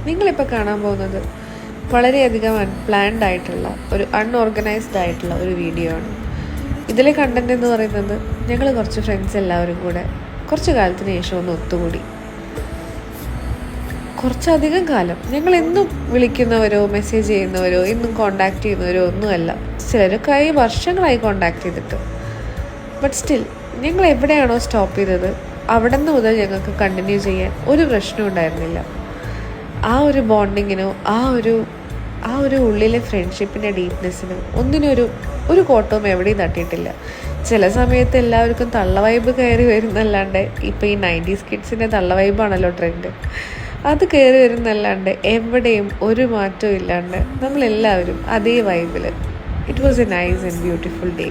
നിങ്ങളിപ്പോൾ കാണാൻ പോകുന്നത് വളരെയധികം അൺപ്ലാൻഡ് ആയിട്ടുള്ള ഒരു അൺഓർഗനൈസ്ഡ് ആയിട്ടുള്ള ഒരു വീഡിയോ ആണ്. ഇതിലെ കണ്ടന്റ് എന്ന് പറയുന്നത് ഞങ്ങൾ കുറച്ച് ഫ്രണ്ട്സ് എല്ലാവരും കൂടെ കുറച്ച് കാലത്തിന് ശേഷം ഒന്ന് ഒത്തുകൂടി. കുറച്ചധികം കാലം ഞങ്ങൾ എന്നും വിളിക്കുന്നവരോ മെസ്സേജ് ചെയ്യുന്നവരോ എന്നും കോണ്ടാക്ട് ചെയ്യുന്നവരോ ഒന്നുമല്ല. ചിലരൊക്കെ വർഷങ്ങളായി കോണ്ടാക്ട് ചെയ്തിട്ട്. ബട്ട് സ്റ്റിൽ ഞങ്ങൾ എവിടെയാണോ സ്റ്റോപ്പ് ചെയ്തത് അവിടെ നിന്ന് മുതൽ ഞങ്ങൾക്ക് കണ്ടിന്യൂ ചെയ്യാൻ ഒരു പ്രശ്നവും ഉണ്ടായിരുന്നില്ല. ആ ഒരു ബോണ്ടിങ്ങിനോ ആ ഒരു ഉള്ളിലെ ഫ്രണ്ട്ഷിപ്പിൻ്റെ ഡീപ്നെസ്സിനോ ഒരു കോട്ടവും എവിടെയും തട്ടിയിട്ടില്ല. ചില സമയത്ത് എല്ലാവർക്കും തള്ള വൈബ് കയറി വരുന്നല്ലാണ്ട്, ഇപ്പോൾ ഈ 90s കിഡ്സിൻ്റെ തള്ള വൈബാണല്ലോ ട്രെൻഡ്, അത് കയറി വരുന്നല്ലാണ്ട് എവിടെയും ഒരു മാറ്റവും ഇല്ലാണ്ട് നമ്മളെല്ലാവരും അതേ വൈബിൽ. It was a nice and beautiful day.